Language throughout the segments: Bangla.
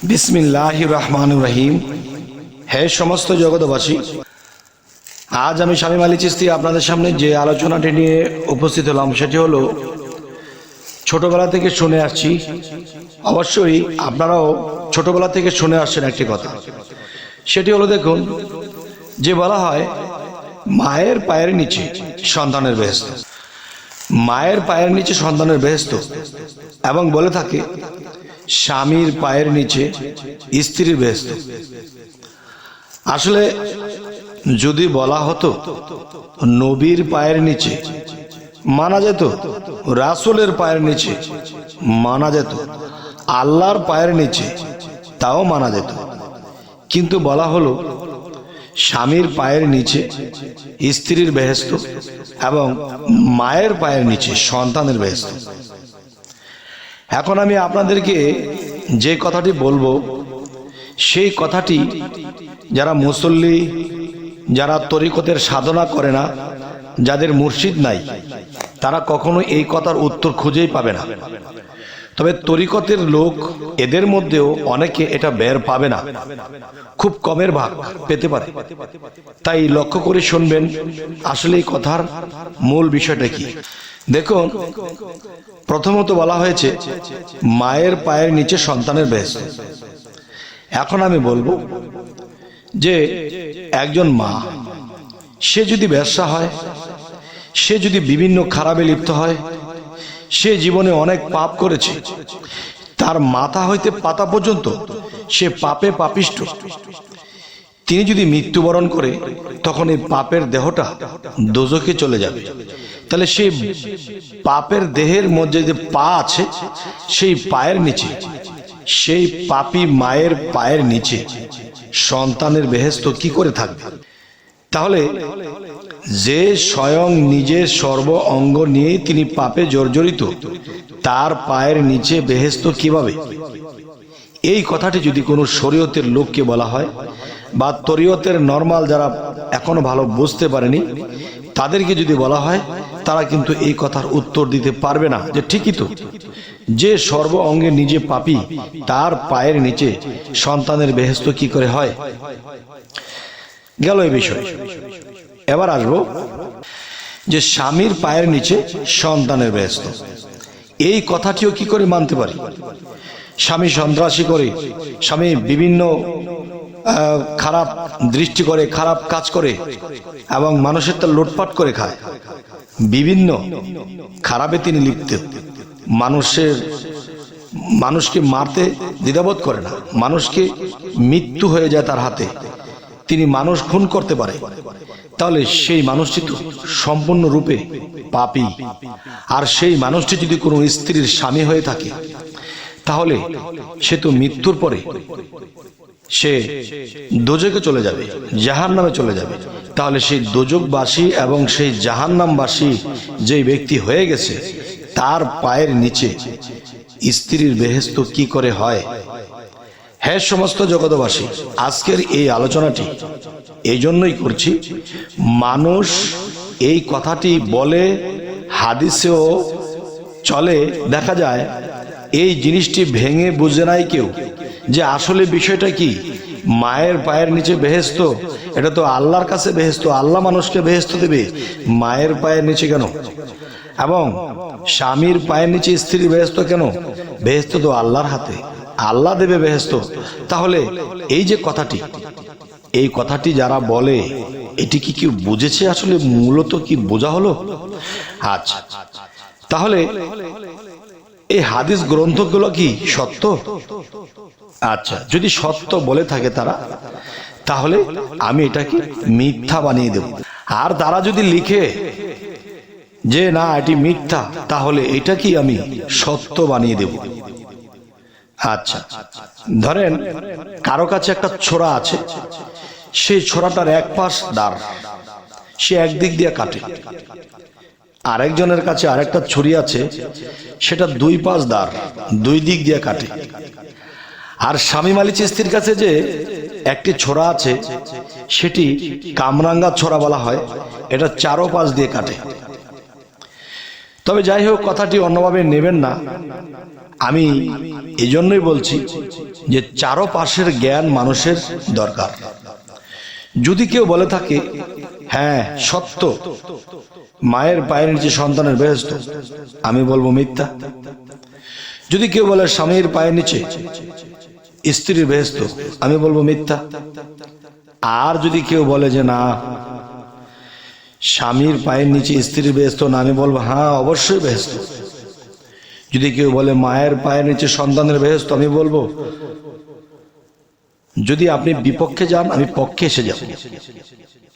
বিসমিল্লাহির রহমানির রহিম। হে সমস্ত জগৎবাসী, আজ আমি শামীম আলী চিশতি আপনাদের সামনে যে আলোচনাটি নিয়ে উপস্থিত হলাম সেটি হলো ছোটবেলা থেকে শুনে আসছি, অবশ্যই আপনারাও ছোটবেলা থেকে শুনে আসছেন একটি কথা। সেটি হলো, দেখুন, যে বলা হয় মায়ের পায়ের নিচে সন্তানের বেহেশত, মায়ের পায়ের নিচে সন্তানের বেহেশত, এবং বলে থাকে স্বামীর পায়ের নিচে স্ত্রীর বেহেশত। আসলে যদি বলা হতো নবীর পায়ের নিচে মানা যেত, রাসূলের পায়ের নিচে মানা যেত, আল্লাহর পায়ের নিচে তাও মানা যেত, কিন্তু বলা হলো স্বামীর পায়ের নিচে স্ত্রীর বেহেশত এবং মায়ের পায়ের নিচে সন্তানের বেহেশত। এখন আমি আপনাদেরকে যে কথাটি বলবো, সেই কথাটি যারা মুসল্লি, যারা তরিকতের সাধনা করে না, যাদের মুর্শিদ নাই, তারা কখনো এই কথার উত্তর খুঁজেই পাবে না। তবে তরিকতের লোক, এদের মধ্যেও অনেকে এটা বের পাবে না, খুব কমের ভাগ পেতে পারে। তাই লক্ষ্য করে শুনবেন আসলে এই কথার মূল বিষয়টা কি। দেখুন, প্রথমত বলা হয়েছে মায়ের পায়ের নিচে সন্তানের বেহেশত। এখন আমি বলবো যে একজন মা, সে যদি ব্যবসা হয়, সে যদি বিভিন্ন খারাপে লিপ্ত হয়, সে জীবনে অনেক পাপ করেছে, তার মাথা হইতে পাতা পর্যন্ত সে পাপে পাপিষ্ট, তিনি যদি মৃত্যুবরণ করে তখন এই পাপের দেহটা দোজখে চলে যাবে। তাহলে সেই পাপের দেহের মধ্যে যে পা আছে, সেই পায়ের নিচে, সেই পাপী মায়ের পায়ের নিচে সন্তানের বেহেশত কি করে থাকবে? তাহলে যে স্বয়ং নিজের সর্ব অঙ্গ নিয়ে তিনি পাপে জর্জরিত, তার পায়ের নিচে বেহেশত কিভাবে? এই কথাটি যদি কোনো শরীয়তের লোককে বলা হয়, বা তরিয়তের নরমাল যারা এখনো ভালো বুঝতে পারেনি তাদেরকে যদি বলা হয়, তারা কিন্তু এই কথার উত্তর দিতে পারবে না যে ঠিকই তো, যে সর্ব অঙ্গে নিজে পাপী, তার পায়ের নিচে সন্তানের বেহেশত কি করে হয়? গেল এই বিষয়। এবার আসবো যে স্বামীর পায়ের নিচে সন্তানের বেহেশত, এই কথাটিও কি করে মানতে পারি? স্বামী সন্ত্রাসী করে, স্বামী বিভিন্ন খারাপ দৃষ্টি করে, খারাপ কাজ করে, এবং মানুষের তা লুটপাট করে খায়, বিভিন্ন খারাপে তিনি লিপ্ত, মানুষকে মারতে দ্বিধাবোধ করে না, মানুষকে মৃত্যু হয়ে যায় তার হাতে, তিনি মানুষ খুন করতে পারে, তাহলে সেই মানুষটি তো সম্পূর্ণরূপে পাপী। আর সেই মানুষটি যদি কোনো স্ত্রীর স্বামী হয়ে থাকে, তাহলে সে তো মৃত্যুর পরে সে দোজখে চলে যাবে, জাহান্নামে চলে যাবে। তাহলে সেই দোজখবাসী এবং সেই জাহান্নামবাসী যে ব্যক্তি হয়ে গেছে, তার পায়ের নিচে স্ত্রীর বেহেশত কি করে হয়? হ্যাঁ সমস্ত জগৎবাসী, আজকের এই আলোচনাটি এই জন্যই করছি, মানুষ এই কথাটি বলে, হাদিসেও চলে, দেখা যায় এই জিনিসটি ভেঙে বুঝে নাই কেউ, যে আসলে বিষয়টা কি। মায়ের পায়ের নিচে বেহেশত, এটা তো আল্লাহর কাছে বেহেশত, আল্লাহ মানুষকে বেহেশত দেবে, মায়ের পায়ের নিচে কেন? এবং স্বামীর পায়ের নিচে স্ত্রীর বেহেশত কেন? বেহেশত তো আল্লাহর হাতে, আল্লাহ দেবে বেহেশত। তাহলে এই যে কথাটি, এই কথাটি যারা বলে, এটি কি কেউ বুঝেছে? আসলে মূলত কি বোঝা হলো? আচ্ছা, তাহলে এই হাদিস গ্রন্থগুলো কি সত্য? আচ্ছা, যদি সত্য বলে থাকে তারা, তাহলে আমি এটাকে মিথ্যা বানিয়ে দেব। আর তারা যদি লিখে যে না এটি মিথ্যা, তাহলে এটা কি আমি সত্য বানিয়ে দেব। আচ্ছা, ধরেন কারো কাছে একটা ছোরা আছে, সেই ছোরাটার এক পাশ দাঁড়, সে একদিক দিয়ে কাটে। আরেকজনের কাছে আরেকটা ছুরি আছে, সেটা দুই পাশ দাঁড়, দুই দিক দিয়ে কাটে। আর শামীম আলী চিশতির কাছে যে একটি ছোরা আছে, সেটি কামরাঙ্গা ছোরা বলা হয়, এটা চারো পাশ দিয়ে কাটে। তবে যাই হোক, কথাটি অন্যভাবে নেবেন না। আমি এজন্যই বলছি যে চারপাশের জ্ঞান মানুষের দরকার। যদি কেউ বলে থাকে হ্যাঁ সত্য, মায়ের পায়ের নিচে সন্তানের বেহেশত, আমি বলবো মিথ্যা। যদি কেউ বলে স্বামীর পায়ের নিচে স্ত্রীর বেহেশত, আমি বলবো মিথ্যা। আর যদি কেউ বলে যে না স্বামীর পায়ের নিচে স্ত্রীর বেহেশত না, আমি বলবো হ্যাঁ অবশ্যই বেহেশত। যদি কেউ বলে মায়ের পায়ের নিচে সন্তানের বেহেশত, আমি বলবো যদি আপনি বিপক্ষে যান আমি পক্ষে এসে যাব।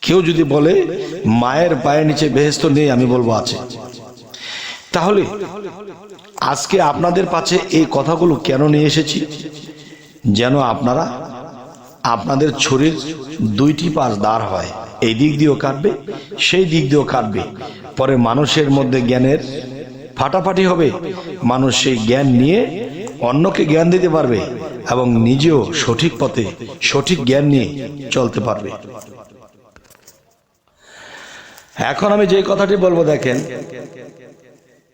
কেউ যদি বলে মায়ের পায়ের নিচে বেহেশত নেই, আমি বলবো আছে। তাহলে আজকে আপনাদের কাছে এই কথাগুলো কেন নিয়ে এসেছি? যেন আপনারা আপনাদের ছুরির দুইটি পাশ দাঁড় হয়, এই দিক দিয়েও কাটবে সেই দিক দিয়েও কাটবে, পরে মানুষের মধ্যে জ্ঞানের ফাটাফাটি হবে, মানুষ সেই জ্ঞান নিয়ে অন্যকে জ্ঞান দিতে পারবে এবং নিজেও সঠিক পথে সঠিক জ্ঞান নিয়ে চলতে পারবে। এখন আমি যে কথাটি বলবো দেখেন,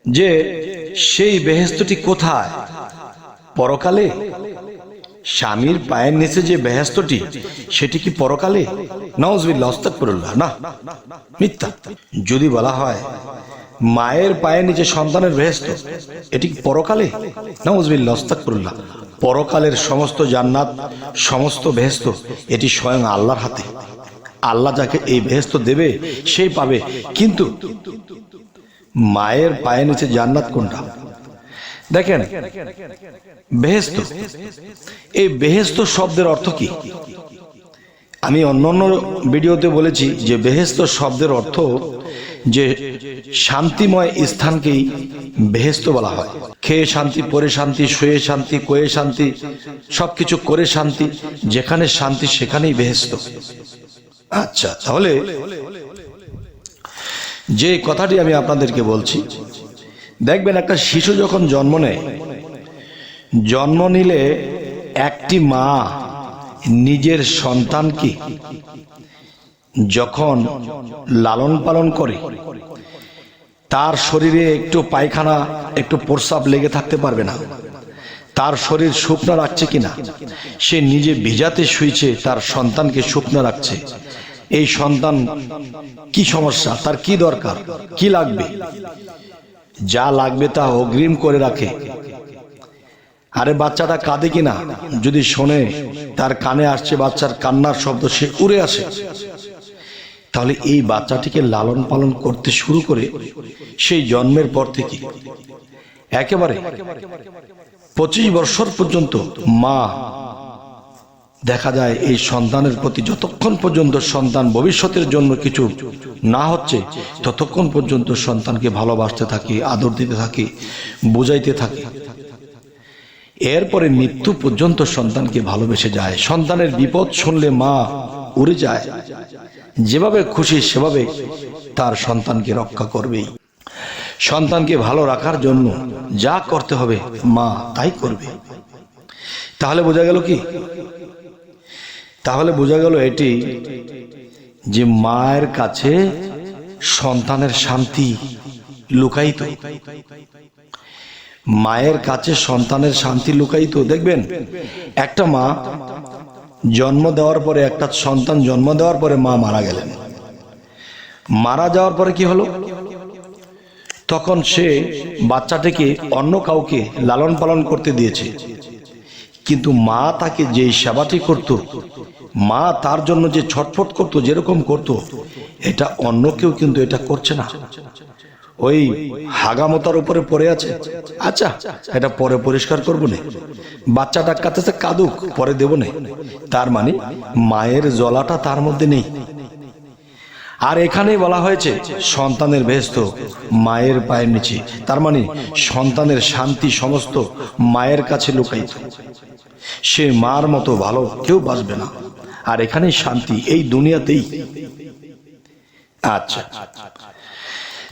যে সেই বেহেশতটি কোথায়? পরকালে। স্বামীর পায়ের নিচে যে বেহেশতটি সেটি কি পরকালে? নাউজুবিল্লাহ, আস্তাগফিরুল্লাহ, না, মিথ্যা। যদি বলা হয় মায়ের পায়ের নিচে সন্তানের বেহেশত, এটি কি পরকালে? নাউজুবিল্লাহ, আস্তাগফিরুল্লাহ। পরকালের সমস্ত জান্নাত, সমস্ত বেহেশত এটি স্বয়ং আল্লাহর হাতে। আল্লাহ যাকে এই বেহেশত দেবে সেই পাবে। কিন্তু মায়ের পায়ের নিচে জান্নাত কোনটা? দেখেন বেহেশত, এই বেহেশত শব্দের অর্থ কি? আমি অন্যান্য ভিডিওতে বলেছি যে বেহেশত শব্দের অর্থ যে শান্তিময় স্থানকেই বেহেশত বলা হয়। খেয়ে শান্তি, পরে শান্তি, শুয়ে শান্তি, কয়ে শান্তি, সবকিছু করে শান্তি, যেখানে শান্তি সেখানেই বেহেশত। আচ্ছা, তাহলে যে কথাটি আমি আপনাদেরকে বলছি, দেখবেন একটা শিশু যখন জন্ম নেয়, জন্ম নিলে একটি মা নিজের সন্তানকে যখন লালন পালন করে, তার শরীরে একটু পায়খানা, একটু প্রস্রাব লেগে থাকতে পারবে না। তার শরীর শুকনো রাখছে কিনা, সে নিজে ভিজাতে শুয়েছে, তার সন্তানকে শুকনো রাখছে। এই সন্তান কি সমস্যা, তার কি দরকার, কি লাগবে, যা লাগবে তা অগ্রিম করে রাখে। আরে বাচ্চাটা কাঁদে কিনা, যদি শোনে তার কানে আসছে বাচ্চার কান্নার শব্দ, সে উড়ে আসে। তাহলে এই বাচ্চাটিকে লালন পালন করতে শুরু করে সেই জন্মের পর থেকে একেবারে 25 বছর পর্যন্ত মা দেখা যায় এই সন্তানের প্রতি, যতক্ষণ পর্যন্ত সন্তান ভবিষ্যতের জন্য কিছু না হচ্ছে ততক্ষণ পর্যন্ত সন্তানকে ভালোবাসতে থাকে, আদর দিতে থাকে, বুঝাইতে থাকে। এরপরে মৃত্যু পর্যন্ত সন্তানকে ভালোবেসে যায়। সন্তানের বিপদ শুনলে মা উড়ে যায়, যেভাবে খুশি সেভাবে তার সন্তানকে রক্ষা করবেই। সন্তানকে ভালো রাখার জন্য যা করতে হবে মা তাই করবে। তাহলে বোঝা গেল কি? তাহলে বোঝা গেল এটি যে মায়ের কাছে সন্তানের শান্তি লুকায়িত। মায়ের কাছে সন্তানের শান্তি লুকায়িত। দেখবেন একটা মা জন্ম দেওয়ার পরে, একটা সন্তান জন্ম দেওয়ার পরে মা মারা গেলেন। মারা যাওয়ার পরে কি হলো? তখন সে বাচ্চাটিকে অন্য কাউকে লালন পালন করতে দিয়েছে, কিন্তু মা তাকে যে সেবাটি করত, মা তার জন্য যে ছটফট করত, যেরকম করত, এটা অন্য কেউ কিন্তু এটা করছে না। ওই হাগামতার উপরে পড়ে আছে, আচ্ছা এটা পরে পরিষ্কার করবো না, বাচ্চাটা কাছে কাঁদুক, পরে দেব না। তার মানে মায়ের জ্বলাটা তার মধ্যে নেই। আর এখানেই বলা হয়েছে সন্তানের বেহেশত মায়ের পায়ের নিচে। তার মানে সন্তানের শান্তি সমস্ত মায়ের কাছে লুকায়িত। সে মার মতো ভালো কেউ বাসবে না। আর এখানেই শান্তি, এই দুনিয়াতেই। আচ্ছা,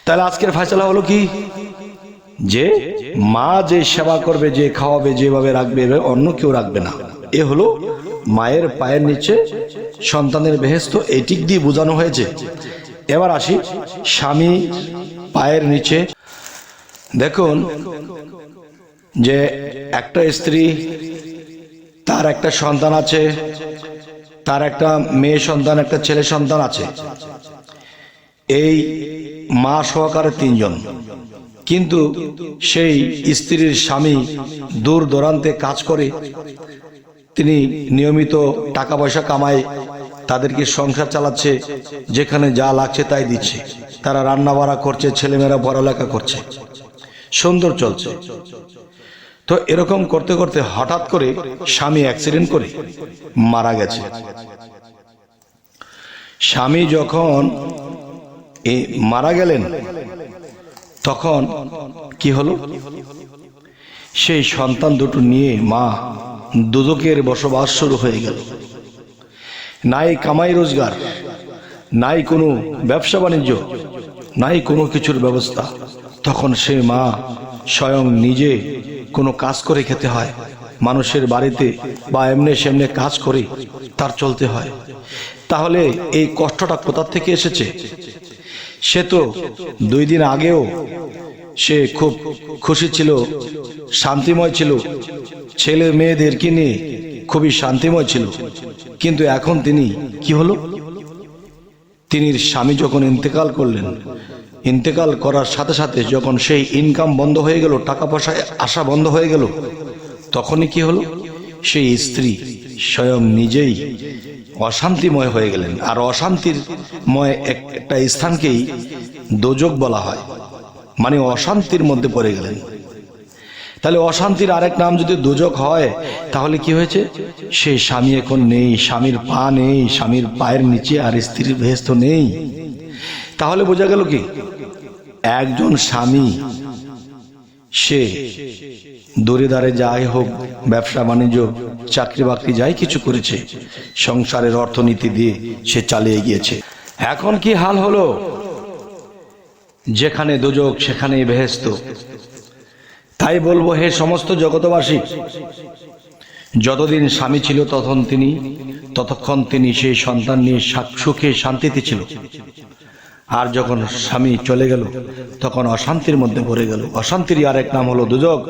তাহলে আজকের ফয়সালা হলো কি? যে মা যে সেবা করবে, যে খাওয়াবে, যেভাবে রাখবে, অন্য কেউ রাখবে না। এ হলো মায়ের পায়ের নিচে সন্তানের বেহেশত। এটিক দিয়ে বোঝানো হয়েছে। এবার আসি স্বামী পায়ের নিচে। দেখুন যে একটা স্ত্রী, তার একটা সন্তান আছে, তার একটা মেয়ে সন্তান, একটা ছেলে সন্তান আছে, এই মা সহকারে 3 জন। কিন্তু সেই স্ত্রীর স্বামী দূর দূরান্তে কাজ করে, তিনি নিয়মিত টাকা পয়সা কামায়, তাদেরকে সংসার চালাচ্ছে, যেখানে যা লাগছে তাই দিচ্ছে, তারা রান্না বাড়া করছে, ছেলেমেয়েরা পড়ালেখা করছে, সুন্দর চলছে। তো এরকম করতে করতে হঠাৎ করে স্বামী অ্যাক্সিডেন্ট করে মারা গেছে। স্বামী যখন মারা গেলেন তখন কি হলো, সেই সন্তান দুটো নিয়ে মা দুদকের বসবাস শুরু হয়ে গেল। নাই কামাই রোজগার, নাই কোনো ব্যবসা বাণিজ্য, নাই কোনো কিছুর ব্যবস্থা। তখন সে মা স্বয়ং নিজে কোনো কাজ করে খেতে হয়, মানুষের বাড়িতে বা এমনি সেমনে কাজ করে তার চলতে হয়। তাহলে এই কষ্টটা কোথা থেকে এসেছে? সে তো 2 দিন আগেও সে খুব খুশি ছিল, শান্তিময় ছিল, ছেলে মেয়েদেরকে নিয়ে খুবই শান্তিময় ছিল। কিন্তু এখন তিনি কি হলো, তিনি স্বামী যখন ইন্তেকাল করলেন, ইন্তেকাল করার সাথে সাথে যখন সেই ইনকাম বন্ধ হয়ে গেল, টাকা পয়সা আসা বন্ধ হয়ে গেল, তখনই কি হলো, সেই স্ত্রী স্বয়ং নিজেই অশান্তিময় হয়ে গেলেন। আর অশান্তিময় একটা স্থানকেই দোজক বলা হয়, মানে অশান্তির মধ্যে পড়ে গেলেন। তাহলে অশান্তির আরেক নাম যদি দোজক হয়, তাহলে কি হয়েছে, সেই স্বামী এখন নেই, স্বামীর পা নেই, স্বামীর পায়ের নিচে আর স্ত্রীর বেহেশত নেই। তাহলে বোঝা গেল কি, একজন স্বামী সে দূরে দাঁড়ে যাই হোক, ব্যবসা বাণিজ্য, চাকরি বাকরি যাই কিছু করেছে, সংসারের অর্থনীতি দিয়ে সে চালিয়ে গিয়েছে। এখন কি হাল হলো, যেখানে দোজক সেখানে বেহেশত। তাই বলবো, হে সমস্ত জগতবাসী, যতদিন স্বামী ছিল ততক্ষণ তিনি সেই সন্তান নিয়ে সুখে শান্তিতে ছিল। আর যখন স্বামী চলে গেল তখন অশান্তির মধ্যে পড়ে গেল। অশান্তির আরেক নাম হলো দোজক,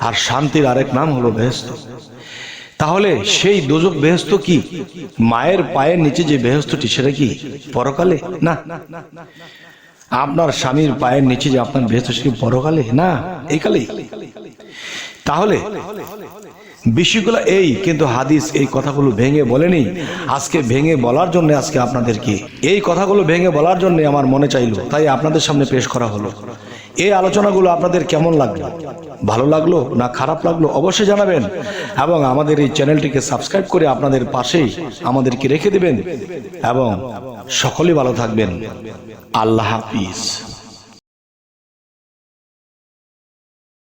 আর শান্তির আরেক নাম হলো বেহেশত। তাহলে সেই দোজক বেহেশত কি, মায়ের পায়ের নিচে যে বেহেশতটি, সেটা কি পরকালে? না। আপনার স্বামীর পায়ের নিচে যে আপনার বেহেশত, সেটা পরকালে? না, এইকালেই। তাহলে বিষয়গুলো এই, কিন্তু হাদিস এই কথাগুলো ভেঙে বলেনি। আজকে ভেঙে বলার জন্য, আজকে আপনাদেরকে এই কথাগুলো ভেঙে বলার জন্য আমার মনে চাইলো, তাই আপনাদের সামনে পেশ করা হলো। এই আলোচনাগুলো আপনাদের কেমন লাগলো, ভালো লাগলো না খারাপ লাগলো, অবশ্যই জানাবেন। এবং আমাদের এই চ্যানেলটিকে সাবস্ক্রাইব করে আপনাদের পাশেই আমাদেরকে রেখে দেবেন। এবং সকলেই ভালো থাকবেন। আল্লাহ হাফিজ।